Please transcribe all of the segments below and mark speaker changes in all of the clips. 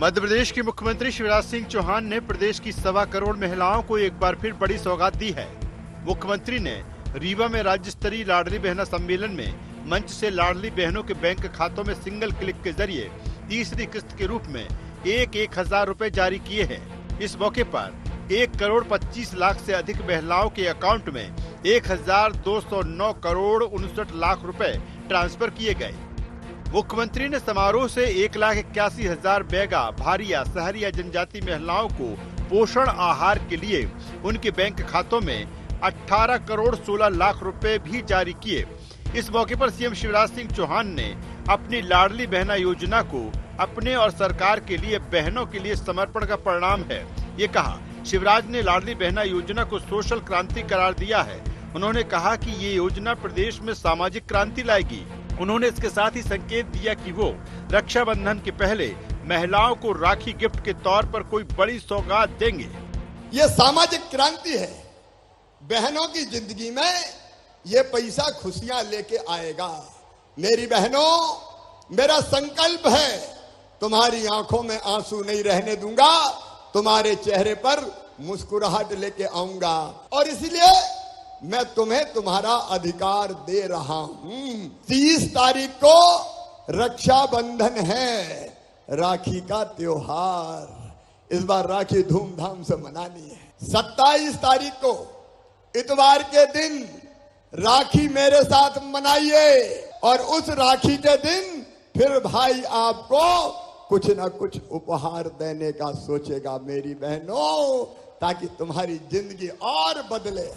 Speaker 1: मध्य प्रदेश के मुख्यमंत्री शिवराज सिंह चौहान ने प्रदेश की 1.25 करोड़ महिलाओं को एक बार फिर बड़ी सौगात दी है। मुख्यमंत्री ने रीवा में राज्य स्तरीय लाडली बहना सम्मेलन में मंच से लाडली बहनों के बैंक खातों में सिंगल क्लिक के जरिए तीसरी किस्त के रूप में 1,000 रुपए जारी किए हैं। इस मौके पर 1,25,00,000 से अधिक महिलाओं के अकाउंट में 1,209 करोड़ 59 लाख रुपए ट्रांसफर किए गए। मुख्यमंत्री ने समारोह से 1,81,000 बैगा भारिया शहरी जनजाति महिलाओं को पोषण आहार के लिए उनके बैंक खातों में 18 करोड़ 16 लाख रुपए भी जारी किए। इस मौके पर सीएम शिवराज सिंह चौहान ने अपनी लाडली बहना योजना को अपने और सरकार के लिए बहनों के लिए समर्पण का परिणाम है, ये कहा। शिवराज ने लाडली बहना योजना को सोशल क्रांति करार दिया है। उन्होंने कहा कि ये योजना प्रदेश में सामाजिक क्रांति लाएगी। उन्होंने इसके साथ ही संकेत दिया कि वो रक्षाबंधन के पहले महिलाओं को राखी गिफ्ट के तौर पर कोई बड़ी सौगात देंगे।
Speaker 2: ये सामाजिक क्रांति है। बहनों की जिंदगी में ये पैसा खुशियां लेके आएगा। मेरी बहनों, मेरा संकल्प है, तुम्हारी आंखों में आंसू नहीं रहने दूंगा, तुम्हारे चेहरे पर मुस्कुराहट लेके आऊंगा। और इसलिए मैं तुम्हें तुम्हारा अधिकार दे रहा हूं। 30 तारीख को रक्षाबंधन है, राखी का त्योहार। इस बार राखी धूमधाम से मनानी है। 27 तारीख को इतवार के दिन राखी मेरे साथ मनाइए और उस राखी के दिन फिर भाई आपको कुछ ना कुछ उपहार देने का सोचेगा मेरी बहनों, ताकि तुम्हारी जिंदगी और बदले।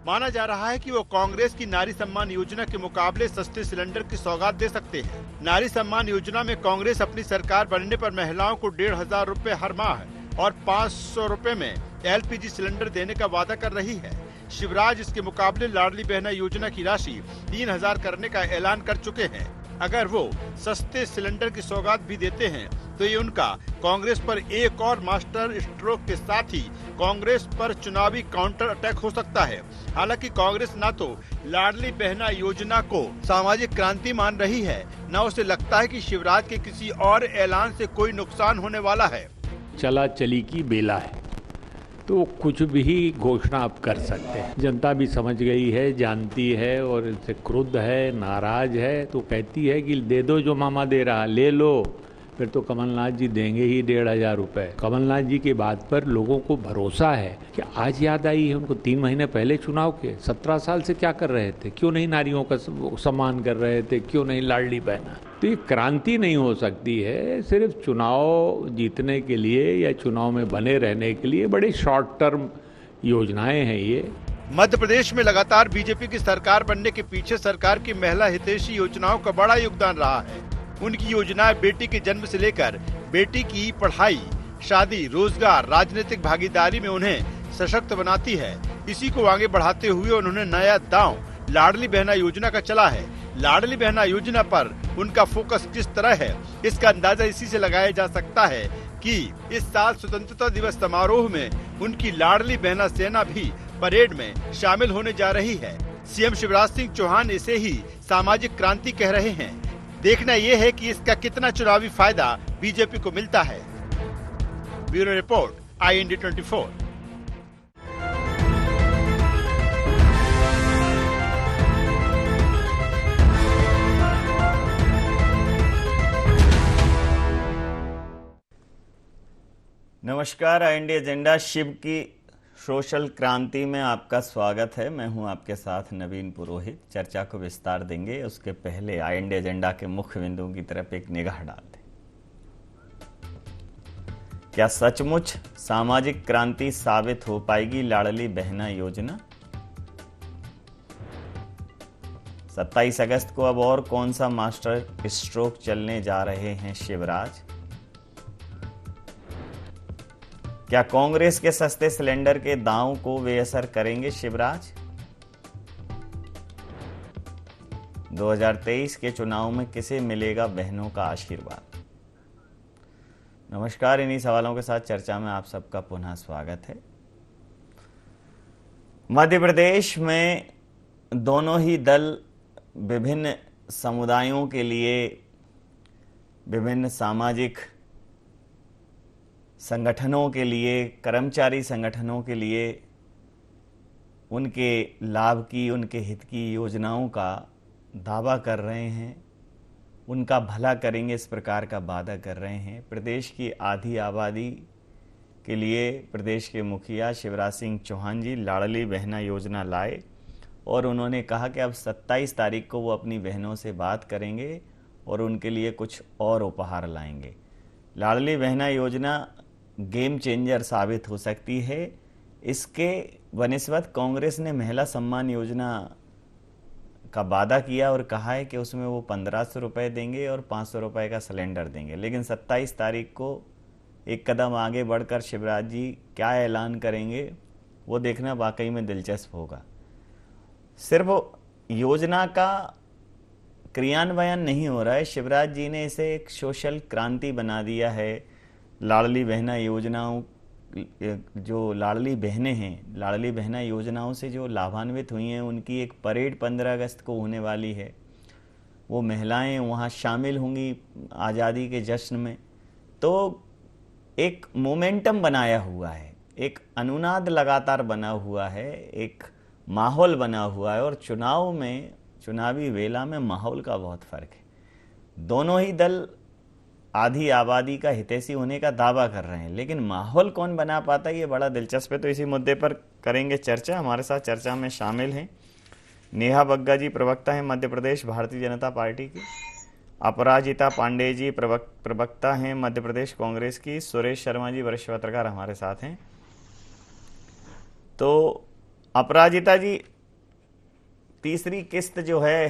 Speaker 1: माना जा रहा है कि वो कांग्रेस की नारी सम्मान योजना के मुकाबले सस्ते सिलेंडर की सौगात दे सकते हैं। नारी सम्मान योजना में कांग्रेस अपनी सरकार बनने पर महिलाओं को 1,500 रुपए हर माह और 500 रुपए में LPG सिलेंडर देने का वादा कर रही है। शिवराज इसके मुकाबले लाडली बहना योजना की राशि 3,000 करने का ऐलान कर चुके हैं। अगर वो सस्ते सिलेंडर की सौगात भी देते हैं तो ये उनका कांग्रेस पर एक और मास्टर स्ट्रोक के साथ ही कांग्रेस पर चुनावी काउंटर अटैक हो सकता है। हालांकि कांग्रेस न तो लाडली बहना योजना को सामाजिक क्रांति मान रही है, न उसे लगता है कि शिवराज के किसी और ऐलान से कोई नुकसान होने वाला है।
Speaker 3: चला चली की बेला है तो कुछ भी घोषणा आप कर सकते हैं। जनता भी समझ गई है, जानती है और इनसे क्रुद्ध है, नाराज है, तो कहती है कि दे दो जो मामा दे रहा, ले लो। फिर तो कमलनाथ जी देंगे ही 1,500 रुपए। कमलनाथ जी की बात पर लोगों को भरोसा है कि आज याद आई है उनको 3 महीने पहले चुनाव के। 17 साल से क्या कर रहे थे? क्यों नहीं नारियों का सम्मान कर रहे थे? क्यों नहीं लाडली बहना? तो ये क्रांति नहीं हो सकती है सिर्फ चुनाव जीतने के लिए या चुनाव में बने रहने के लिए। बड़े शॉर्ट टर्म योजनाएं हैं ये।
Speaker 1: मध्य प्रदेश में लगातार बीजेपी की सरकार बनने के पीछे सरकार की महिला हितैषी योजनाओं का बड़ा योगदान रहा है। उनकी योजनाएं बेटी के जन्म से लेकर बेटी की पढ़ाई, शादी, रोजगार, राजनीतिक भागीदारी में उन्हें सशक्त बनाती है। इसी को आगे बढ़ाते हुए उन्होंने नया दांव लाडली बहना योजना का चला है। लाडली बहना योजना पर उनका फोकस किस तरह है, इसका अंदाजा इसी से लगाया जा सकता है कि इस साल स्वतंत्रता दिवस समारोह में उनकी लाडली बहना सेना भी परेड में शामिल होने जा रही है। सीएम शिवराज सिंह चौहान इसे ही सामाजिक क्रांति कह रहे हैं। देखना यह है कि इसका कितना चुनावी फायदा बीजेपी को मिलता है। Bureau report, IND 24।
Speaker 4: नमस्कार, IND एजेंडा शिव की सोशल क्रांति में आपका स्वागत है। मैं हूं आपके साथ नवीन पुरोहित। चर्चा को विस्तार देंगे, उसके पहले IND एजेंडा के मुख्य बिंदुओं की तरफ एक निगाह डालते हैं। क्या सचमुच सामाजिक क्रांति साबित हो पाएगी लाडली बहना योजना? 27 अगस्त को अब और कौन सा मास्टर स्ट्रोक चलने जा रहे हैं शिवराज? क्या कांग्रेस के सस्ते सिलेंडर के दांव को बेअसर करेंगे शिवराज? 2023 के चुनाव में किसे मिलेगा बहनों का आशीर्वाद? नमस्कार, इन्हीं सवालों के साथ चर्चा में आप सबका पुनः स्वागत है। मध्य प्रदेश में दोनों ही दल विभिन्न समुदायों के लिए विभिन्न सामाजिक संगठनों के लिए, कर्मचारी संगठनों के लिए उनके लाभ की, उनके हित की योजनाओं का दावा कर रहे हैं, उनका भला करेंगे इस प्रकार का वादा कर रहे हैं। प्रदेश की आधी आबादी के लिए प्रदेश के मुखिया शिवराज सिंह चौहान जी लाडली बहना योजना लाए और उन्होंने कहा कि अब 27 तारीख को वो अपनी बहनों से बात करेंगे और उनके लिए कुछ और उपहार लाएंगे। लाडली बहना योजना गेम चेंजर साबित हो सकती है। इसके बनिस्बत कांग्रेस ने महिला सम्मान योजना का वादा किया और कहा है कि उसमें वो 1500 रुपये देंगे और 500 रुपये का सिलेंडर देंगे। लेकिन 27 तारीख को एक कदम आगे बढ़कर शिवराज जी क्या ऐलान करेंगे वो देखना वाकई में दिलचस्प होगा। सिर्फ योजना का क्रियान्वयन नहीं हो रहा है, शिवराज जी ने इसे एक सोशल क्रांति बना दिया है। लाडली बहना योजनाओं, जो लाडली बहनें हैं, लाडली बहना योजनाओं से जो लाभान्वित हुई हैं उनकी एक परेड 15 अगस्त को होने वाली है। वो महिलाएं वहाँ शामिल होंगी आज़ादी के जश्न में। तो एक मोमेंटम बनाया हुआ है, एक अनुनाद लगातार बना हुआ है, एक माहौल बना हुआ है। और चुनाव में, चुनावी वेला में माहौल का बहुत फर्क है। दोनों ही दल आधी आबादी का हितैषी होने का दावा कर रहे हैं, लेकिन माहौल कौन बना पाता है ये बड़ा दिलचस्प है। तो इसी मुद्दे पर करेंगे चर्चा। हमारे साथ चर्चा में शामिल हैं नेहा बग्गा जी, प्रवक्ता हैं मध्य प्रदेश भारतीय जनता पार्टी की। अपराजिता पांडे जी प्रवक्ता हैं मध्य प्रदेश कांग्रेस की। सुरेश शर्मा जी वरिष्ठ पत्रकार हमारे साथ हैं। तो अपराजिता जी, तीसरी किस्त जो है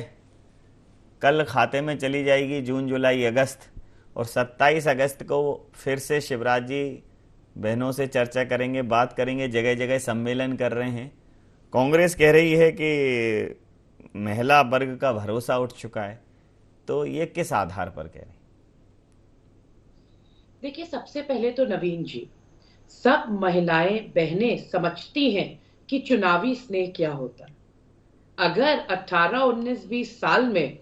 Speaker 4: कल खाते में चली जाएगी, जून जुलाई अगस्त, और 27 अगस्त को फिर से शिवराज जी बहनों से चर्चा करेंगे, बात करेंगे, जगह जगह सम्मेलन कर रहे हैं। कांग्रेस कह रही है कि महिला वर्ग का भरोसा उठ चुका है। तो ये किस आधार पर कह रहे हैं?
Speaker 5: देखिए, सबसे पहले तो नवीन जी, सब महिलाएं बहनें समझती हैं कि चुनावी स्नेह क्या होता है। अगर 18, 19, 20 साल में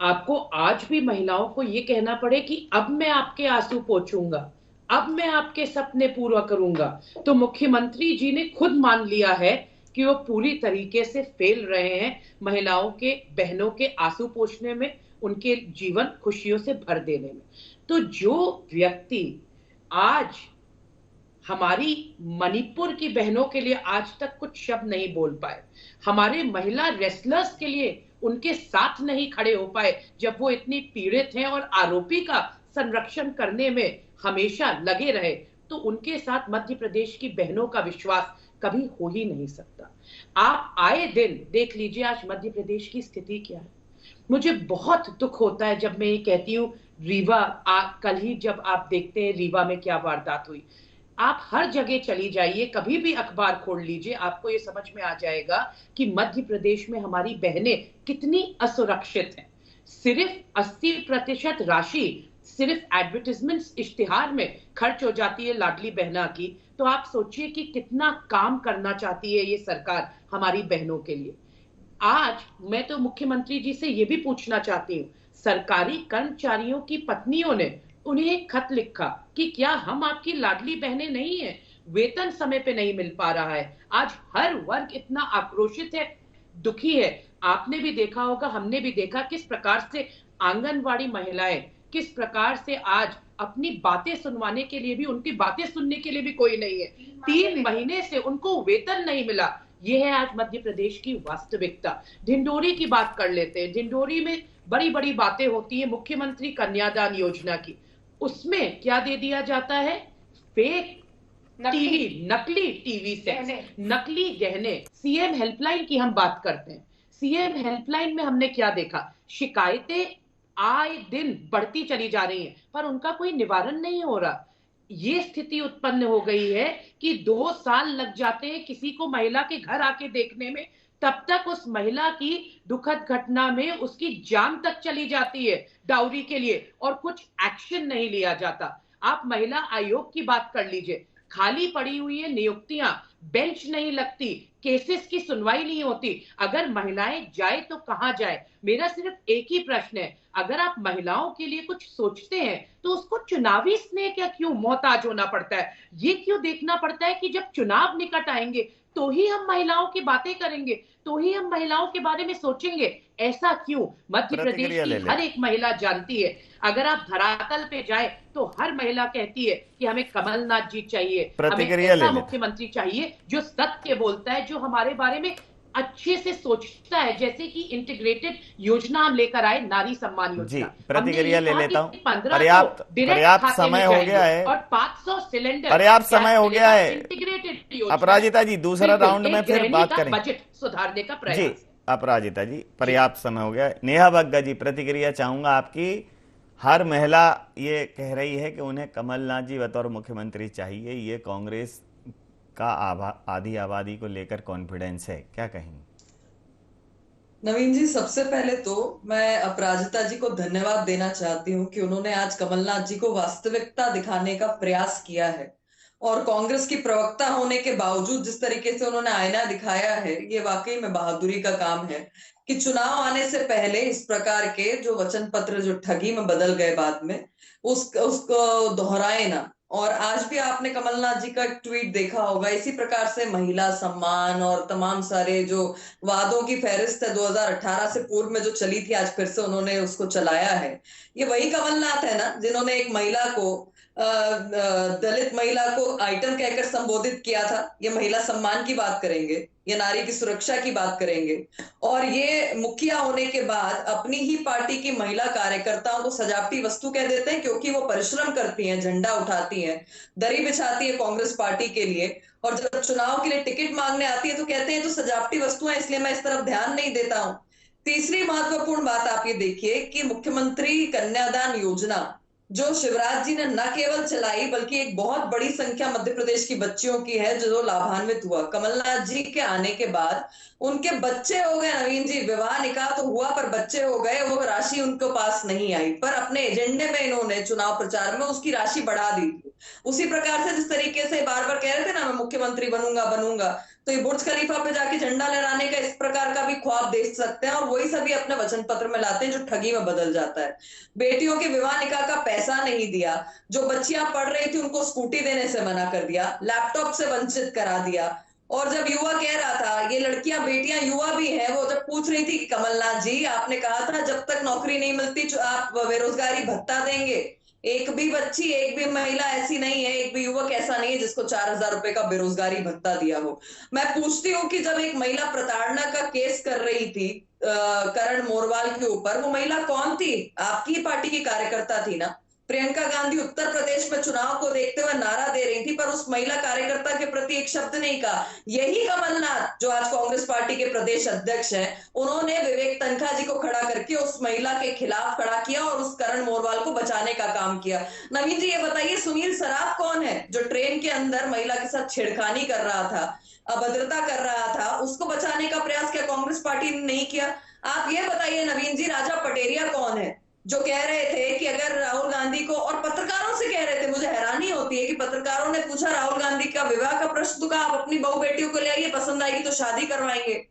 Speaker 5: आपको आज भी महिलाओं को ये कहना पड़े कि अब मैं आपके आंसू पोंछूंगा, अब मैं आपके सपने पूरा करूंगा, तो मुख्यमंत्री जी ने खुद मान लिया है कि वो पूरी तरीके से फेल रहे हैं महिलाओं के, बहनों के आंसू पोंछने में, उनके जीवन खुशियों से भर देने में। तो जो व्यक्ति आज हमारी मणिपुर की बहनों के लिए आज तक कुछ शब्द नहीं बोल पाए, हमारे महिला रेसलर्स के लिए उनके साथ नहीं खड़े हो पाए जब वो इतनी पीड़ित हैं और आरोपी का संरक्षण करने में हमेशा लगे रहे, तो उनके साथ मध्य प्रदेश की बहनों का विश्वास कभी हो ही नहीं सकता। आप आए दिन देख लीजिए आज मध्य प्रदेश की स्थिति क्या है। मुझे बहुत दुख होता है जब मैं ये कहती हूँ रीवा, कल ही जब आप देखते हैं रीवा में क्या वारदात हुई। आप हर जगह चली जाइए, कभी भी अखबार खोल लीजिए, आपको ये समझ में आ जाएगा कि मध्य प्रदेश में हमारी बहनें कितनी असुरक्षित हैं। सिर्फ 80% राशि सिर्फ एडवर्टाइजमेंट इश्तिहार में खर्च हो जाती है लाडली बहना की। तो आप सोचिए कि कितना काम करना चाहती है ये सरकार हमारी बहनों के लिए। आज मैं तो मुख्यमंत्री जी से ये भी पूछना चाहती हूँ, सरकारी कर्मचारियों की पत्नियों ने उन्हें एक खत लिखा कि क्या हम आपकी लाडली बहनें नहीं है, वेतन समय पे नहीं मिल पा रहा है। आज हर वर्ग इतना आक्रोशित है, दुखी है। आपने भी देखा होगा, हमने भी देखा किस प्रकार से आंगनवाड़ी महिलाएं, किस प्रकार से आज अपनी बातें सुनवाने के लिए भी, उनकी बातें सुनने के लिए भी कोई नहीं है। 3 महीने से उनको वेतन नहीं मिला। यह है आज मध्य प्रदेश की वास्तविकता। ढिंडोरी की बात कर लेते हैं। ढिंडोरी में बड़ी बड़ी बातें होती है मुख्यमंत्री कन्यादान योजना की, उसमें क्या दे दिया जाता है? फेक टीवी, नकली टीवी सेट, नकली गहने। सीएम हेल्पलाइन की हम बात करते हैं, सीएम हेल्पलाइन में हमने क्या देखा? शिकायतें आए दिन बढ़ती चली जा रही हैं, पर उनका कोई निवारण नहीं हो रहा। ये स्थिति उत्पन्न हो गई है कि 2 साल लग जाते हैं किसी को महिला के घर आके देखने में, तब तक उस महिला की दुखद घटना में उसकी जान तक चली जाती है डाउरी के लिए, और कुछ एक्शन नहीं लिया जाता। आप महिला आयोग की बात कर लीजिए, खाली पड़ी हुई है नियुक्तियां, बेंच नहीं लगती, केसेस की सुनवाई नहीं होती। अगर महिलाएं जाए तो कहां जाए? मेरा सिर्फ एक ही प्रश्न है, अगर आप महिलाओं के लिए कुछ सोचते हैं तो उसको चुनावी स्नेह क्या क्यों मोहताज होना पड़ता है? ये क्यों देखना पड़ता है कि जब चुनाव निकट आएंगे तो ही हम महिलाओं की बातें करेंगे, तो ही हम महिलाओं के बारे में सोचेंगे? ऐसा क्यों? मध्य प्रदेश
Speaker 4: प्रतिक्रिया
Speaker 5: की
Speaker 4: ले
Speaker 5: हर
Speaker 4: लेते
Speaker 5: एक महिला जानती है। अगर आप धरातल पे जाए तो हर महिला कहती है कि हमें कमलनाथ जी चाहिए, हमें
Speaker 4: प्रतिक्रिया ले
Speaker 5: ऐसा
Speaker 4: लेते
Speaker 5: मुख्यमंत्री चाहिए जो सत्य बोलता है, जो हमारे बारे में अच्छे से सोचता है। जैसे कि इंटीग्रेटेड योजना हम लेकर आए, नारी सम्मान
Speaker 4: जी,
Speaker 5: योजना, हमने
Speaker 4: प्रतिक्रिया
Speaker 5: ये
Speaker 4: ले
Speaker 5: कहा कि
Speaker 4: लेता हूं।
Speaker 5: 15 तो
Speaker 4: पर्याप्त
Speaker 5: डायरेक्ट
Speaker 4: पर्याप्त
Speaker 5: खाते में
Speaker 4: समय हो
Speaker 5: जाएंगे
Speaker 4: गया है।
Speaker 5: और 500 सिलेंडर
Speaker 4: पर्याप्त
Speaker 5: गैस
Speaker 4: समय हो गया
Speaker 5: मिलेगा।
Speaker 4: है।
Speaker 5: इंटीग्रेटेड योजना,
Speaker 4: अपराजिता जी, दूसरा
Speaker 5: बिल्कुल
Speaker 4: राउंड में
Speaker 5: एक
Speaker 4: फिर
Speaker 5: गृहिणी
Speaker 4: बात
Speaker 5: का
Speaker 4: करें।
Speaker 5: बजट सुधारने का
Speaker 4: जी,
Speaker 5: प्रयास।
Speaker 4: अपराजिता जी, पर्याप्त समय हो गया है। नेहा बग्गा जी, प्रतिक्रिया चाहूंगा आपकी। हर महिला ये कह रही है कि उन्हें कमलनाथ जी बतौर मुख्यमंत्री चाहिए, ये कांग्रेस का आधी आबादी को लेकर कॉन्फिडेंस है, क्या कहेंगे?
Speaker 6: नवीन जी, सबसे पहले तो मैं अपराजिता जी को धन्यवाद देना चाहती हूँ कि उन्होंने आज कमलनाथ जी को वास्तविकता दिखाने का प्रयास किया है। और कांग्रेस की प्रवक्ता होने के बावजूद जिस तरीके से उन्होंने आईना दिखाया है, ये वाकई में बहादुरी का काम है कि चुनाव आने से पहले इस प्रकार के जो वचन पत्र जो ठगी में बदल गए बाद में, उसको दोहराए ना। और आज भी आपने कमलनाथ जी का एक ट्वीट देखा होगा, इसी प्रकार से महिला सम्मान और तमाम सारे जो वादों की फहरिस्त है 2018 से पूर्व में जो चली थी, आज फिर से उन्होंने उसको चलाया है। ये वही कमलनाथ है ना जिन्होंने एक महिला को दलित महिला को आइटम कहकर संबोधित किया था। ये महिला सम्मान की बात करेंगे, ये नारी की सुरक्षा की बात करेंगे, और ये मुखिया होने के बाद अपनी ही पार्टी की महिला कार्यकर्ताओं को सजावटी वस्तु कह देते हैं, क्योंकि वो परिश्रम करती हैं, झंडा उठाती हैं, दरी बिछाती है कांग्रेस पार्टी के लिए, और जब चुनाव के लिए टिकट मांगने आती है तो कहते हैं तो सजावटी वस्तुएं, इसलिए मैं इस तरफ ध्यान नहीं देता हूं। तीसरी महत्वपूर्ण बात आप ये देखिए कि मुख्यमंत्री कन्यादान योजना जो शिवराज जी ने न केवल चलाई बल्कि एक बहुत बड़ी संख्या मध्य प्रदेश की बच्चियों की है जो लाभान्वित हुआ। कमलनाथ जी के आने के बाद उनके बच्चे हो गए नवीन जी, विवाह निकाह तो हुआ पर बच्चे हो गए, वो राशि उनके पास नहीं आई, पर अपने एजेंडे में इन्होंने चुनाव प्रचार में उसकी राशि बढ़ा दी थी। उसी प्रकार से जिस तरीके से बार बार कह रहे थे ना मैं मुख्यमंत्री बनूंगा, तो ये बुर्ज खलीफा पे जाके झंडा लहराने का इस प्रकार का भी ख्वाब देख सकते हैं, और वही सभी अपने वचन पत्र में लाते हैं जो ठगी में बदल जाता है। बेटियों के विवाह निकाह का पैसा नहीं दिया, जो बच्चियां पढ़ रही थी उनको स्कूटी देने से मना कर दिया, लैपटॉप से वंचित करा दिया। और जब युवा कह रहा था, ये लड़कियां बेटियां युवा भी हैं, वो जब पूछ रही थी कि कमलनाथ जी आपने कहा था जब तक नौकरी नहीं मिलती आप बेरोजगारी भत्ता देंगे, एक भी बच्ची, एक भी महिला ऐसी नहीं है, एक भी युवक ऐसा नहीं है जिसको 4,000 रुपए का बेरोजगारी भत्ता दिया हो। मैं पूछती हूँ कि जब एक महिला प्रताड़ना का केस कर रही थी करण मोरवाल के ऊपर, वो महिला कौन थी? आपकी ही पार्टी की कार्यकर्ता थी ना। प्रियंका गांधी उत्तर प्रदेश में चुनाव को देखते हुए नारा दे रही थी, पर उस महिला कार्यकर्ता के प्रति एक शब्द नहीं कहा। यही कमलनाथ जो आज कांग्रेस पार्टी के प्रदेश अध्यक्ष हैं, उन्होंने विवेक तनखा जी को खड़ा करके उस महिला के खिलाफ खड़ा किया और उस करण मोरवाल को बचाने का काम किया। नवीन जी, ये बताइए सुनील सराफ कौन है जो ट्रेन के अंदर महिला के साथ छेड़खानी कर रहा था, अभद्रता कर रहा था, उसको बचाने का प्रयास क्या कांग्रेस पार्टी ने नहीं किया? आप ये बताइए नवीन जी, राजा पटेरिया कौन है जो कह रहे थे कि अगर राहुल गांधी को, और पत्रकारों से कह रहे थे, मुझे हैरानी होती है कि पत्रकारों ने पूछा राहुल गांधी का विवाह का प्रश्न, तो कहा आप अपनी बहू बेटियों को ले आइए, पसंद आएगी तो शादी करवाएंगे।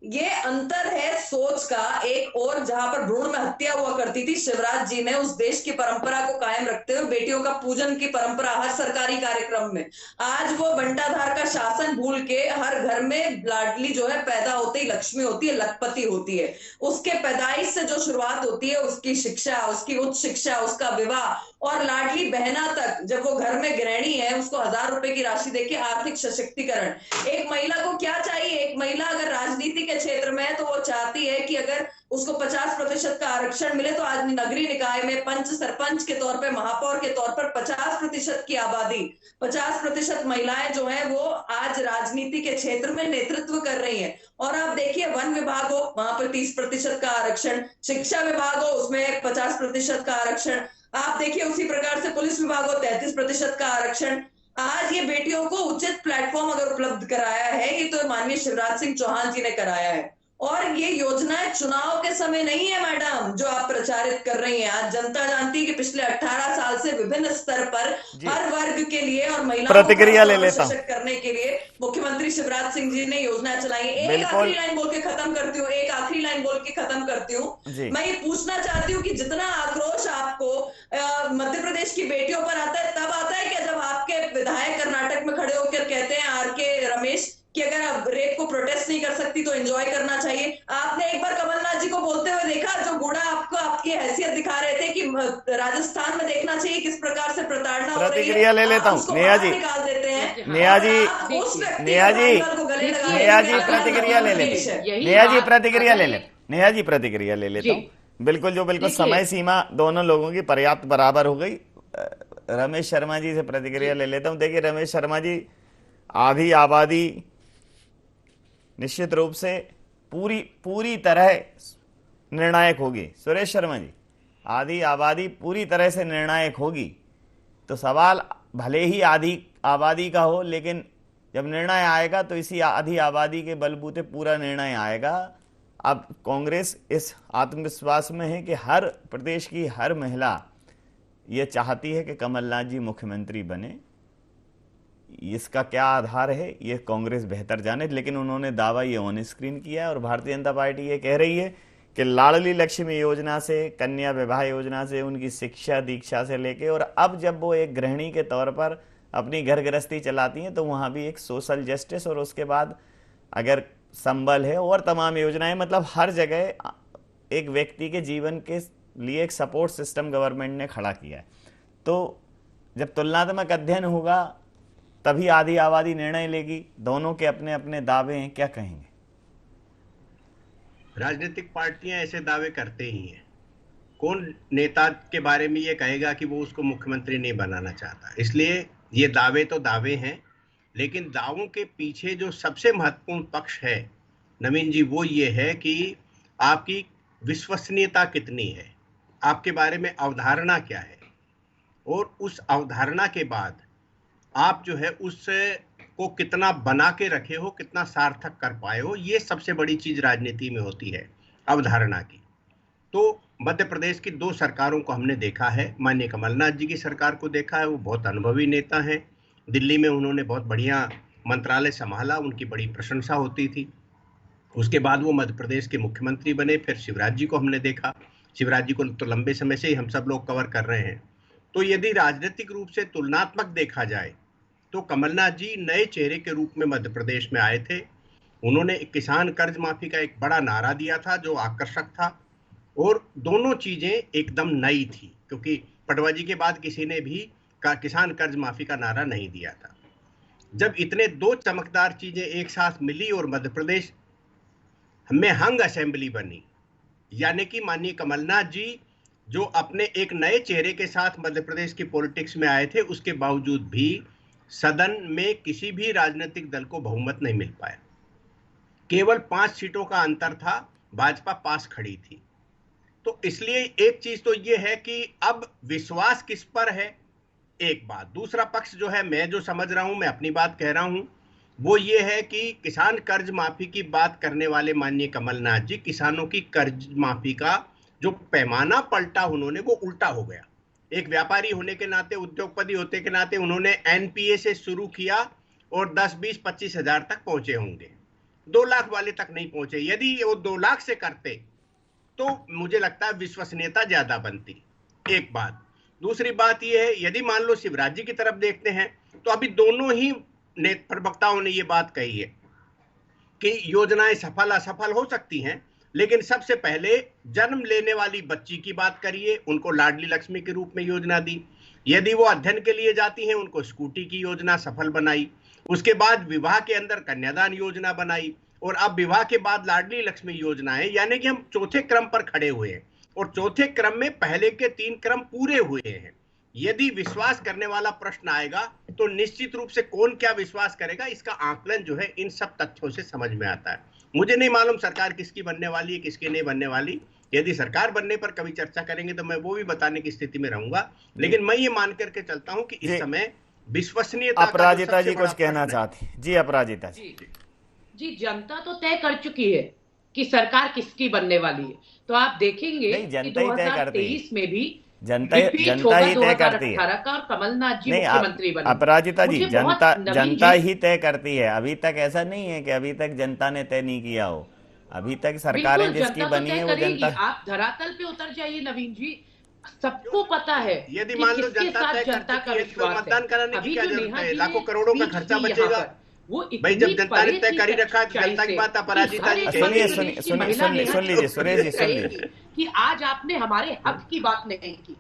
Speaker 6: ये अंतर है सोच का। एक और जहां पर भ्रूण में हत्या हुआ करती थी, शिवराज जी ने उस देश की परंपरा को कायम रखते हुए बेटियों का पूजन की परंपरा हर सरकारी कार्यक्रम में, आज वो बंटाधार का शासन भूल के हर घर में लाडली जो है पैदा होते ही लक्ष्मी होती है, लखपति होती है, उसके पैदाइश से जो शुरुआत होती है, उसकी शिक्षा, उसकी उच्च शिक्षा, उसका विवाह, और लाडली बहना तक जब वो घर में गृहिणी है उसको 1,000 रुपए की राशि देके आर्थिक सशक्तिकरण। एक महिला को क्या चाहिए? एक महिला अगर राजनीति के क्षेत्र में है तो वो चाहती है कि अगर उसको 50% का आरक्षण मिले, तो आज नगरीय निकाय में पंच सरपंच के तौर पर, महापौर के तौर पर 50% की आबादी, 50% महिलाएं जो है वो आज राजनीति के क्षेत्र में नेतृत्व कर रही हैं। और आप देखिए वन विभाग हो वहां पर 30% का आरक्षण, शिक्षा विभाग हो उसमें 50% का आरक्षण, आप देखिए उसी प्रकार से पुलिस विभाग हो 33% का आरक्षण। आज ये बेटियों को उचित प्लेटफॉर्म अगर उपलब्ध कराया है, ये तो माननीय शिवराज सिंह चौहान जी ने कराया है। और ये योजनाएं चुनाव के समय नहीं है मैडम जो आप प्रचारित कर रही हैं। आज जनता जानती है कि पिछले 18 साल से विभिन्न स्तर पर हर वर्ग के लिए और महिलाओं
Speaker 4: प्रतिक्रिया ले
Speaker 6: को
Speaker 4: लेता हूं
Speaker 6: सशक्त करने के लिए मुख्यमंत्री शिवराज सिंह जी ने योजना चलाई है। एक आखिरी लाइन बोल के खत्म करती हूँ, एक आखिरी लाइन बोल के खत्म करती हूँ। मैं ये पूछना चाहती हूँ कि जितना आक्रोश आपको मध्य प्रदेश की बेटियों पर आता है, तब आता है कि जब आपके विधायक कर्नाटक में खड़े होकर कहते हैं आर.के. रमेश कि अगर आप रेप को प्रोटेस्ट नहीं कर सकती तो एंजॉय करना चाहिए। आपने एक बार कमलनाथ जी को बोलते हुए देखा, जो बूढ़ा आपको आपकी हैसियत दिखा रहे थे कि राजस्थान में देखना चाहिए किस प्रकार से प्रताड़ना हो रही है।
Speaker 4: प्रतिक्रिया ले लेता हूँ नेहा जी,
Speaker 6: निकाल देते हैं
Speaker 4: नेहा जी, नेहा जी प्रतिक्रिया ले लेते, नेहा जी प्रतिक्रिया ले लेते, नेहा जी प्रतिक्रिया ले लेता हूँ। बिल्कुल जो बिल्कुल समय सीमा दोनों लोगों की पर्याप्त बराबर हो गई। रमेश शर्मा जी से प्रतिक्रिया ले लेता हूँ। देखिए रमेश शर्मा जी, आधी आबादी निश्चित रूप से पूरी तरह निर्णायक होगी। सुरेश शर्मा जी, आधी आबादी पूरी तरह से निर्णायक होगी, तो सवाल भले ही आधी आबादी का हो, लेकिन जब निर्णय आएगा तो इसी आधी आबादी के बलबूते पूरा निर्णय आएगा। अब कांग्रेस इस आत्मविश्वास में है कि हर प्रदेश की हर महिला ये चाहती है कि कमलनाथ जी मुख्यमंत्री बने। इसका क्या आधार है ये कांग्रेस बेहतर जाने, लेकिन उन्होंने दावा ये ऑन स्क्रीन किया है। और भारतीय जनता पार्टी ये कह रही है कि लाडली लक्ष्मी योजना से, कन्या विवाह योजना से, उनकी शिक्षा दीक्षा से लेके, और अब जब वो एक गृहिणी के तौर पर अपनी घर गृहस्थी चलाती हैं तो वहाँ भी एक सोशल जस्टिस, और उसके बाद अगर संबल है और तमाम योजनाएं, मतलब हर जगह एक व्यक्ति के जीवन के लिए एक सपोर्ट सिस्टम गवर्नमेंट ने खड़ा किया है। तो जब तुलनात्मक अध्ययन होगा तभी आधी आबादी निर्णय लेगी। दोनों के अपने अपने दावे हैं, क्या कहेंगे?
Speaker 7: राजनीतिक पार्टियां ऐसे दावे करते ही हैं। कौन नेता के बारे में ये कहेगा कि वो उसको मुख्यमंत्री नहीं बनाना चाहता? इसलिए ये दावे तो दावे हैं, लेकिन दावों के पीछे जो सबसे महत्वपूर्ण पक्ष है नवीन जी, वो ये है कि आपकी विश्वसनीयता कितनी है, आपके बारे में अवधारणा क्या है, और उस अवधारणा के बाद आप जो है उस को कितना बना के रखे हो, कितना सार्थक कर पाए हो। ये सबसे बड़ी चीज राजनीति में होती है, अवधारणा की। तो मध्य प्रदेश की 2 सरकारों को हमने देखा है। माननीय कमलनाथ जी की सरकार को देखा है, वो बहुत अनुभवी नेता हैं। दिल्ली में उन्होंने बहुत बढ़िया मंत्रालय संभाला, उनकी बड़ी प्रशंसा होती थी। उसके बाद वो मध्य प्रदेश के मुख्यमंत्री बने। फिर शिवराज जी को हमने देखा। शिवराज जी को तो लंबे समय से ही हम सब लोग कवर कर रहे हैं। तो यदि राजनीतिक रूप से तुलनात्मक देखा जाए तो कमलनाथ जी नए चेहरे के रूप में मध्य प्रदेश में आए थे। उन्होंने किसान कर्ज माफी का एक बड़ा नारा दिया था जो आकर्षक था, और दोनों चीजें एकदम नई थी, क्योंकि पटवा जी के बाद किसी ने भी किसान कर्ज माफी का नारा नहीं दिया था। जब इतने 2 चमकदार चीजें एक साथ मिली और मध्य प्रदेश में हंग असेंबली बनी, यानी कि माननीय कमलनाथ जी जो अपने एक नए चेहरे के साथ मध्य प्रदेश की पॉलिटिक्स में आए थे, उसके बावजूद भी सदन में किसी भी राजनीतिक दल को बहुमत नहीं मिल पाया। केवल 5 सीटों का अंतर था, भाजपा पास खड़ी थी। तो इसलिए एक चीज तो ये है कि अब विश्वास किस पर है, एक बात। दूसरा पक्ष जो है, मैं जो समझ रहा हूं, मैं अपनी बात कह रहा हूं, वो ये है कि किसान कर्ज माफी की बात करने वाले माननीय कमलनाथ जी, किसानों की कर्ज माफी का जो पैमाना पलटा उन्होंने, वो उल्टा हो गया। एक व्यापारी होने के नाते, उद्योगपति होते के नाते उन्होंने एनपीए से शुरू किया और 10, 20, 25 हजार तक पहुंचे होंगे, 2 लाख वाले तक नहीं पहुंचे। यदि वो 2 लाख से करते तो मुझे लगता है विश्वसनीयता ज्यादा बनती, एक बात। दूसरी बात यह है, यदि मान लो शिवराज जी की तरफ देखते हैं तो अभी दोनों ही प्रवक्ताओं ने ये बात कही है कि योजनाएं सफल असफल हो सकती हैं, लेकिन सबसे पहले जन्म लेने वाली बच्ची की बात करिए, उनको लाडली लक्ष्मी के रूप में योजना दी। यदि वो अध्ययन के लिए जाती हैं, उनको स्कूटी की योजना सफल बनाई। उसके बाद विवाह के अंदर कन्यादान योजना बनाई, और अब विवाह के बाद लाडली लक्ष्मी योजना है। यानी कि हम चौथे क्रम पर खड़े हुए हैं, और चौथे क्रम में पहले के 3 क्रम पूरे हुए हैं। यदि विश्वास करने वाला प्रश्न आएगा तो निश्चित रूप से कौन क्या विश्वास करेगा, इसका आकलन जो है इन सब तथ्यों से समझ में आता है। मुझे नहीं मालूम सरकार किसकी बनने वाली है, किसकी नहीं बनने वाली। यदि सरकार बनने पर कभी चर्चा करेंगे तो मैं वो भी बताने की स्थिति में रहूंगा, लेकिन मैं ये मान करके चलता हूं कि इस समय विश्वसनीयता।
Speaker 4: अपराजिता जी कुछ कहना चाहती हैं? जी अपराजिता जी।
Speaker 5: जी, जनता तो तय कर चुकी है कि सरकार किसकी बनने वाली है। तो आप देखेंगे
Speaker 4: नहीं,
Speaker 5: कि
Speaker 4: जनता ही तय करती है।
Speaker 5: 2023 में भी
Speaker 4: जनता
Speaker 5: रिपीट
Speaker 4: जनता
Speaker 5: होगा
Speaker 4: ही तय करती है।
Speaker 5: 2018 का और कमलनाथ जी
Speaker 4: नहीं,
Speaker 5: मुख्यमंत्री बने।
Speaker 4: अपराजिता जी,
Speaker 5: मुझे
Speaker 4: जनता
Speaker 5: बहुत नवीन
Speaker 4: जनता
Speaker 5: जी
Speaker 4: ही तय करती है। अभी तक ऐसा नहीं है कि अभी तक जनता ने तय नहीं किया हो। अभी तक सरकारें
Speaker 5: बिल्कुल
Speaker 4: जिसकी
Speaker 5: जनता तो
Speaker 4: बनी
Speaker 5: तय
Speaker 4: है वो
Speaker 5: करेगी।
Speaker 4: जनता।
Speaker 5: आप धरातल पे उतर जाइए नवीन जी, सबको पता है
Speaker 7: यदि
Speaker 5: कि
Speaker 7: मान लो
Speaker 5: किसके
Speaker 7: जनता
Speaker 5: साथ
Speaker 7: तय कर
Speaker 5: जनता का
Speaker 7: चुकी है तो
Speaker 5: विश्वास
Speaker 7: मतदान
Speaker 5: है।
Speaker 7: कराने की
Speaker 5: अभी
Speaker 7: क्या
Speaker 5: जो
Speaker 7: जरूरत
Speaker 5: नेहा
Speaker 7: है?
Speaker 5: जी
Speaker 7: लाखों
Speaker 5: ने
Speaker 7: करोड़ों का
Speaker 5: स्पीच
Speaker 7: खर्चा
Speaker 5: दी यहाँ
Speaker 7: बचेगा।
Speaker 5: पर, वो
Speaker 7: भाई, जब
Speaker 5: इतनी
Speaker 7: जनता ने
Speaker 5: परे
Speaker 7: तय
Speaker 5: थी
Speaker 7: कर ही रखा है तो
Speaker 5: सच्चाई
Speaker 7: जनता की
Speaker 5: से
Speaker 7: बात
Speaker 5: कि
Speaker 7: अपराजिता
Speaker 5: हर
Speaker 7: जी
Speaker 5: एक
Speaker 7: कहेंगे।
Speaker 4: सुनिए
Speaker 5: मध्य प्रदेश की महिला नेहा
Speaker 4: सुन
Speaker 5: जी
Speaker 4: लीजिए
Speaker 5: से
Speaker 4: सुरेश जी, सुन
Speaker 5: कहेगी
Speaker 4: लीजिए।
Speaker 5: कि आज आपने हमारे हक की बात नहीं की।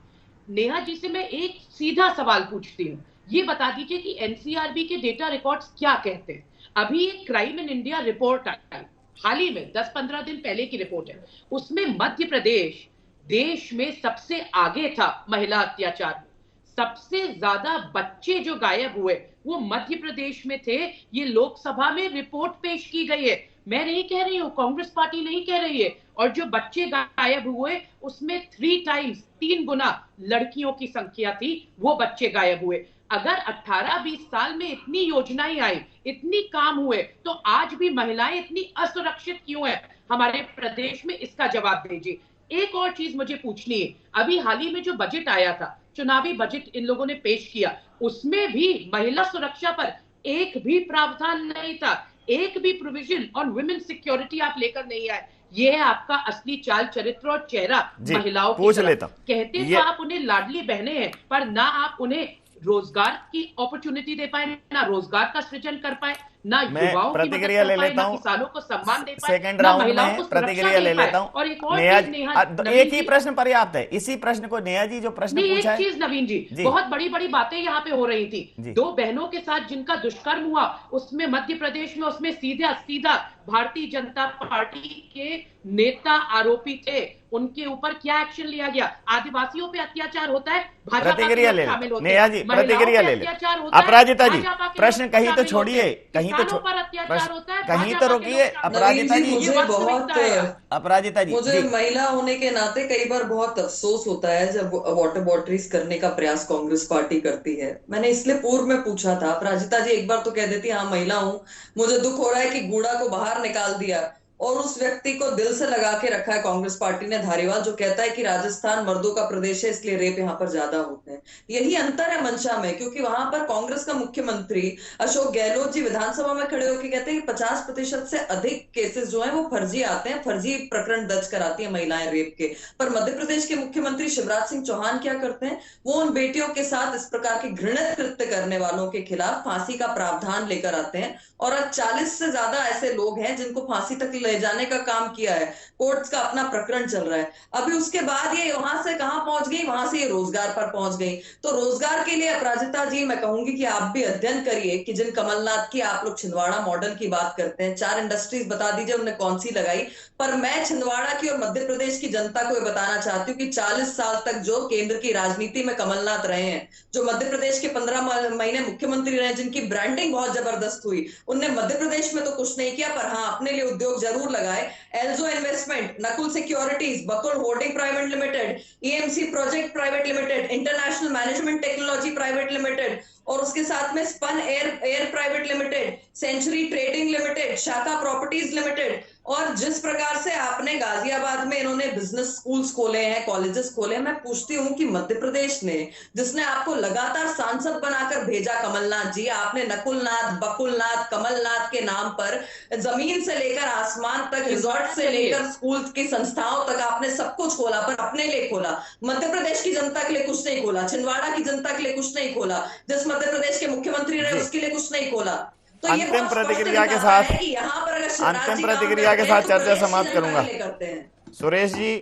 Speaker 5: नेहा जी से मैं एक सीधा सवाल पूछती हूँ, ये बता दीजिए कि एनसीआरबी के डेटा रिकॉर्ड्स क्या कहते हैं। अभी एक क्राइम इन इंडिया रिपोर्ट आई, हाल ही में 10-15 दिन पहले की रिपोर्ट है, उसमें मध्य प्रदेश देश में सबसे आगे था महिला अत्याचार में। सबसे ज्यादा बच्चे जो गायब हुए वो मध्य प्रदेश में थे। ये लोकसभा में रिपोर्ट पेश की गई है, मैं नहीं कह रही हूं, कांग्रेस पार्टी नहीं कह रही है। और जो बच्चे गायब हुए उसमें 3 गुना लड़कियों की संख्या थी, वो बच्चे गायब हुए। अगर 18-20 साल में इतनी योजनाएं आई, इतनी काम हुए, तो आज भी महिलाएं इतनी असुरक्षित क्यों है हमारे प्रदेश में? इसका जवाब दीजिए। एक और चीज मुझे पूछनी है, अभी हाल ही में जो बजट आया था, चुनावी बजट इन लोगों ने पेश किया, उसमें भी महिला सुरक्षा पर एक भी प्रावधान नहीं था, एक भी प्रोविजन ऑन वुमेन सिक्योरिटी आप लेकर नहीं आए। ये है आपका असली चाल चरित्र और चेहरा
Speaker 4: जी,
Speaker 5: महिलाओं की
Speaker 4: पूछ
Speaker 5: तरफ।
Speaker 4: लेता हूं।
Speaker 5: कहते
Speaker 4: ये
Speaker 5: तो आप उन्हें लाडली बहने हैं, पर ना आप उन्हें रोजगार की अपॉर्चुनिटी दे पाए, ना रोजगार का सृजन कर पाए, ना
Speaker 4: मैं
Speaker 5: युवाओं की मदद
Speaker 4: प्रतिक्रिया
Speaker 5: कर
Speaker 4: ले
Speaker 5: पाए,
Speaker 4: लेता
Speaker 5: ना
Speaker 4: हूं।
Speaker 5: किसानों को सम्मान दे पाए,
Speaker 4: सेकंड
Speaker 5: ना
Speaker 4: राउंड
Speaker 5: महिलाओं को
Speaker 4: में
Speaker 5: सुरक्षा
Speaker 4: प्रतिक्रिया
Speaker 5: दे
Speaker 4: ले
Speaker 5: पाए।
Speaker 4: लेता हूं।
Speaker 5: और एक और
Speaker 4: नेहा
Speaker 5: चीज
Speaker 4: जी,
Speaker 5: नेहा,
Speaker 4: एक ही प्रश्न पर्याप्त है। इसी प्रश्न को नेहा जी जो प्रश्न
Speaker 5: नहीं,
Speaker 4: पूछा
Speaker 5: एक
Speaker 4: है।
Speaker 5: चीज नवीन जी,
Speaker 4: जी,
Speaker 5: बहुत बड़ी बड़ी बातें यहाँ पे हो रही थी।
Speaker 4: जी।
Speaker 5: 2 बहनों के साथ जिनका दुष्कर्म हुआ, उसमें मध्य प्रदेश में उसमें सीधा सीधा भारतीय जनता पार्टी के नेता आरोपी थे, उनके ऊपर क्या एक्शन लिया गया? आदिवासियों पे अत्याचार होता है, भाजपा के
Speaker 4: प्रतिक्रिया
Speaker 5: लोग
Speaker 4: ले
Speaker 5: शामिल
Speaker 4: लेता
Speaker 5: होते
Speaker 4: नेहा
Speaker 5: हैं।
Speaker 4: जी,
Speaker 5: महिलाओं
Speaker 4: प्रतिक्रिया
Speaker 5: पे
Speaker 4: ले ले।
Speaker 5: अत्याचार होता है,
Speaker 4: अपराजिता जी,
Speaker 5: भाजपा के
Speaker 4: प्रश्न
Speaker 5: लोग
Speaker 4: कहीं तो
Speaker 5: शामिल
Speaker 4: छोड़िए,
Speaker 5: होते हैं।
Speaker 4: कहीं तो
Speaker 5: किसानों पर अत्याचार होता है,
Speaker 4: कहीं तो
Speaker 5: भाजपा के
Speaker 4: रोकिए।
Speaker 5: लोग शामिल होते हैं।
Speaker 6: नवीन
Speaker 4: अपराजिता
Speaker 6: जी,
Speaker 4: जी,
Speaker 5: ये
Speaker 6: मुझे
Speaker 5: वास्तविकता है यार।
Speaker 4: अपराजिता जी
Speaker 6: मुझे
Speaker 4: जी,
Speaker 6: महिला होने के नाते कई बार बहुत अफसोस होता है जब वाटर बॉटरीज करने का प्रयास कांग्रेस पार्टी करती है। मैंने इसलिए पूर्व में पूछा था, अपराजिता जी एक बार तो कह देती हाँ महिला हूं, मुझे दुख हो रहा है कि कूड़ा को बाहर निकाल दिया और उस व्यक्ति को दिल से लगा के रखा है कांग्रेस पार्टी ने, धारीवाल, जो कहता है कि राजस्थान मर्दों का प्रदेश है इसलिए रेप यहाँ पर ज्यादा होते हैं। यही अंतर है मंशा में, क्योंकि वहां पर कांग्रेस का मुख्यमंत्री अशोक गहलोत जी विधानसभा में खड़े होकर कहते हैं कि 50% से अधिक केसेस जो है वो फर्जी आते हैं, फर्जी प्रकरण दर्ज कराती है महिलाएं रेप के। पर मध्य प्रदेश के मुख्यमंत्री शिवराज सिंह चौहान क्या करते हैं, वो उन बेटियों के साथ इस प्रकार के घृणित कृत्य करने वालों के खिलाफ फांसी का प्रावधान लेकर आते हैं। और आज 40 से ज्यादा ऐसे लोग हैं जिनको फांसी तक ले जाने का काम किया है, कोर्ट्स का अपना प्रकरण चल रहा है। अभी उसके बाद ये वहां से कहां पहुंच गई, वहां से ये रोजगार पर पहुंच गई। तो रोजगार के लिए अपराजिता जी मैं कहूंगी कि आप भी अध्ययन करिए कि जिन कमलनाथ की आप लोग छिंदवाड़ा मॉडल की बात करते हैं, 4 इंडस्ट्रीज बता दीजिए उन्होंने कौन सी लगाई। पर मैं छिंदवाड़ा की और मध्य प्रदेश की जनता को बताना चाहती हूँ कि 40 साल तक जो केंद्र की राजनीति में कमलनाथ रहे हैं, जो मध्य प्रदेश के 15 महीने मुख्यमंत्री रहे, जिनकी ब्रांडिंग बहुत जबरदस्त हुई, उनने मध्य प्रदेश में तो कुछ नहीं किया, पर हाँ अपने लिए उद्योग जरूर लगाए। एल्जो investment, Nakul securities, Bakul holding private limited, EMC project private limited, international management technology private limited, और उसके साथ में स्पन air private limited, century trading limited, शाखा प्रॉपर्टीज लिमिटेड। और जिस प्रकार से आपने गाजियाबाद में इन्होंने बिजनेस स्कूल्स खोले हैं, कॉलेजेस खोले हैं, मैं पूछती हूं कि मध्य प्रदेश ने, जिसने आपको लगातार सांसद बनाकर भेजा कमलनाथ जी, आपने नकुलनाथ, बकुलनाथ, कमलनाथ के नाम पर जमीन से लेकर आसमान तक, रिजॉर्ट से लेकर स्कूल की संस्थाओं तक आपने सब कुछ खोला, पर अपने लिए खोला। मध्य प्रदेश की जनता के लिए कुछ नहीं खोला, छिंदवाड़ा की जनता के लिए कुछ नहीं खोला, जिस मध्य प्रदेश के मुख्यमंत्री रहे उसके लिए कुछ नहीं खोला। तो ये
Speaker 4: अंतिम
Speaker 6: बहुत
Speaker 4: प्रतिक्रिया के
Speaker 6: स्पष्ट
Speaker 4: साथ
Speaker 6: दिखाता है कि यहाँ पर अगर शिवराज
Speaker 4: अंतिम
Speaker 6: जी
Speaker 4: प्रतिक्रिया के
Speaker 6: काम
Speaker 4: साथ
Speaker 6: करते हैं तो
Speaker 4: चर्चा
Speaker 6: प्रदेश
Speaker 4: समाप्त
Speaker 6: की जनता
Speaker 4: करूंगा।
Speaker 6: के लिए करते हैं।
Speaker 4: सुरेश जी,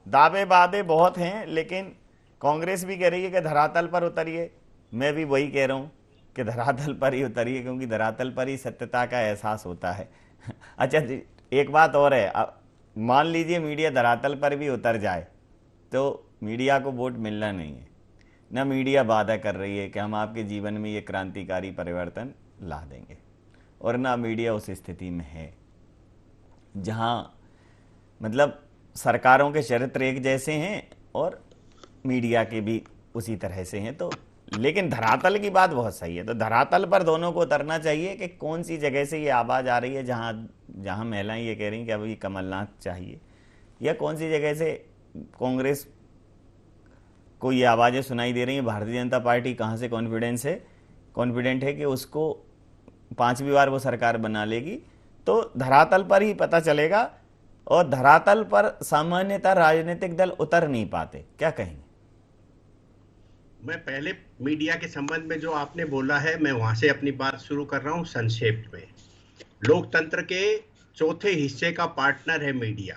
Speaker 4: दावे वादे बहुत हैं, लेकिन कांग्रेस भी कह रही है कि धरातल पर उतरिए। मैं भी वही कह रहा हूं कि धरातल पर ही उतरिए, क्योंकि धरातल पर ही सत्यता का एहसास होता है। अच्छा जी, एक बात और है, मान लीजिए मीडिया धरातल पर भी उतर जाए तो मीडिया को वोट मिलना नहीं है। न मीडिया वादा कर रही है कि हम आपके जीवन में ये क्रांतिकारी परिवर्तन ला देंगे, और ना मीडिया उस स्थिति में है जहां मतलब सरकारों के चरित्र एक जैसे हैं और मीडिया के भी उसी तरह से हैं। तो लेकिन धरातल की बात बहुत सही है, तो धरातल पर दोनों को उतरना चाहिए कि कौन सी जगह से ये आवाज़ आ रही है जहां जहां महिलाएं ये कह रही कि अभी कमलनाथ चाहिए, या कौन सी जगह से कांग्रेस को ये आवाज़ें सुनाई दे रही हैं भारतीय जनता पार्टी कहाँ से कॉन्फिडेंट है कि उसको 5वीं बार वो सरकार बना लेगी? तो धरातल पर ही पता चलेगा, और धरातल पर सामान्यतः राजनीतिक दल उतर नहीं पाते। क्या कहेंगे?
Speaker 7: मैं पहले मीडिया के संबंध में जो आपने बोला है, मैं वहां से अपनी बात शुरू कर रहा हूं संक्षेप में। लोकतंत्र के चौथे हिस्से का पार्टनर है मीडिया,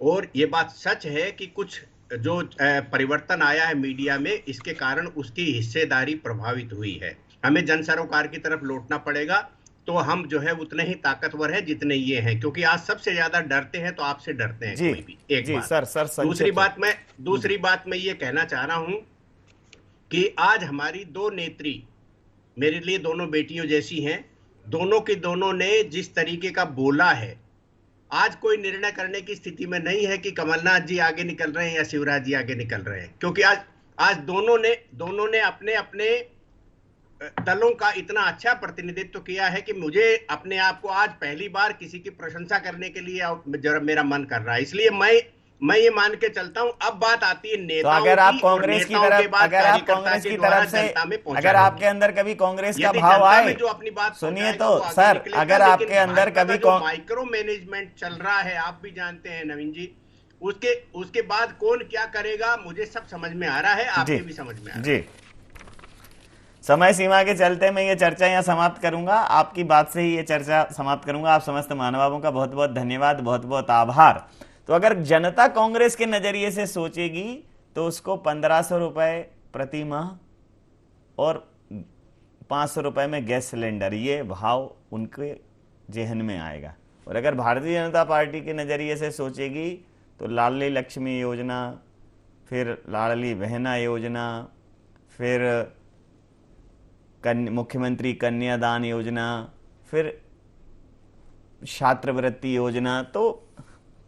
Speaker 7: और ये बात सच है कि कुछ जो परिवर्तन आया है मीडिया में, इसके कारण उसकी हिस्सेदारी प्रभावित हुई है। हमें जन सरोकार की तरफ लौटना पड़ेगा, तो हम जो है उतने ही ताकतवर हैं जितने ये हैं, क्योंकि आज सबसे ज्यादा डरते हैं तो आपसे डरते हैं कोई भी। एक
Speaker 4: जी,
Speaker 7: बात।
Speaker 4: सर
Speaker 7: दूसरी बात मैं ये कहना चाह रहा हूं कि आज हमारी 2 नेत्री मेरे लिए दोनों बेटियों जैसी हैं। दोनों की दोनों ने जिस तरीके का बोला है, आज कोई निर्णय करने की स्थिति में नहीं है कि कमलनाथ जी आगे निकल रहे हैं या शिवराज जी आगे निकल रहे हैं, क्योंकि आज दोनों ने अपने अपने दलों का इतना अच्छा प्रतिनिधित्व किया है कि मुझे अपने आप को आज पहली बार किसी की प्रशंसा करने के लिए जरा मेरा मन कर रहा है। इसलिए मैं ये मान के चलता हूं। अब बात आती है नेताओं की।
Speaker 4: अगर आप कांग्रेस की तरफ, अगर आपके अंदर कभी कांग्रेस का भाव आए,
Speaker 7: जो अपनी बात
Speaker 4: सुनिए तो सर, अगर आपके अंदर कभी
Speaker 7: माइक्रो मैनेजमेंट चल रहा है, आप भी जानते हैं नवीन जी, उसके बाद कौन क्या करेगा मुझे सब समझ में आ रहा है, आपके भी समझ में आ रहा है।
Speaker 4: जी, समय सीमा के चलते मैं ये चर्चा यहाँ समाप्त करूंगा, आपकी बात से ही ये चर्चा समाप्त करूंगा। आप समस्त महानुभावों का बहुत बहुत धन्यवाद, बहुत बहुत आभार। तो अगर जनता कांग्रेस के नजरिए से सोचेगी तो उसको 1500 रुपए प्रति माह और 500 रुपए में गैस सिलेंडर, ये भाव उनके जेहन में आएगा। और अगर भारतीय जनता पार्टी के नजरिए से सोचेगी तो लाडली लक्ष्मी योजना, फिर लाडली बहना योजना, फिर मुख्यमंत्री कन्यादान योजना, फिर छात्रवृत्ति योजना, तो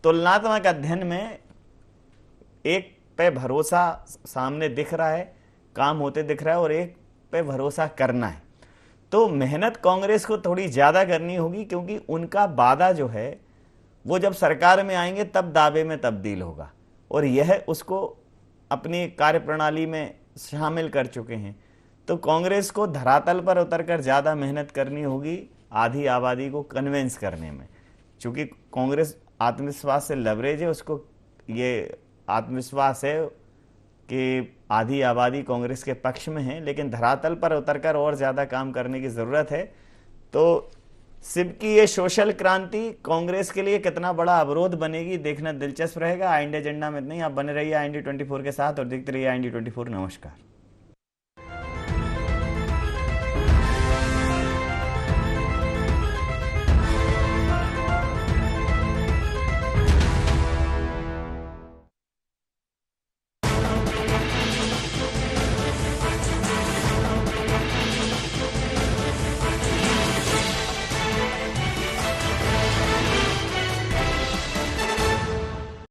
Speaker 4: तुलनात्मक अध्ययन में एक पे भरोसा सामने दिख रहा है, काम होते दिख रहा है, और एक पे भरोसा करना है। तो मेहनत कांग्रेस को थोड़ी ज्यादा करनी होगी, क्योंकि उनका वादा जो है वो जब सरकार में आएंगे तब दावे में तब्दील होगा, और यह उसको अपनी कार्यप्रणाली में शामिल कर चुके हैं। तो कांग्रेस को धरातल पर उतरकर ज्यादा मेहनत करनी होगी आधी आबादी को कन्विंस करने में। चूंकि कांग्रेस आत्मविश्वास से लवरेज है, उसको ये आत्मविश्वास है कि आधी आबादी कांग्रेस के पक्ष में है, लेकिन धरातल पर उतरकर और ज्यादा काम करने की जरूरत है। तो सिब की ये सोशल क्रांति कांग्रेस के लिए कितना बड़ा अवरोध बनेगी, देखना दिलचस्प रहेगा। इंडिया एजेंडा में नहीं, आप बने रहिए IND 24 के साथ और देखते रहिए IND 24। नमस्कार।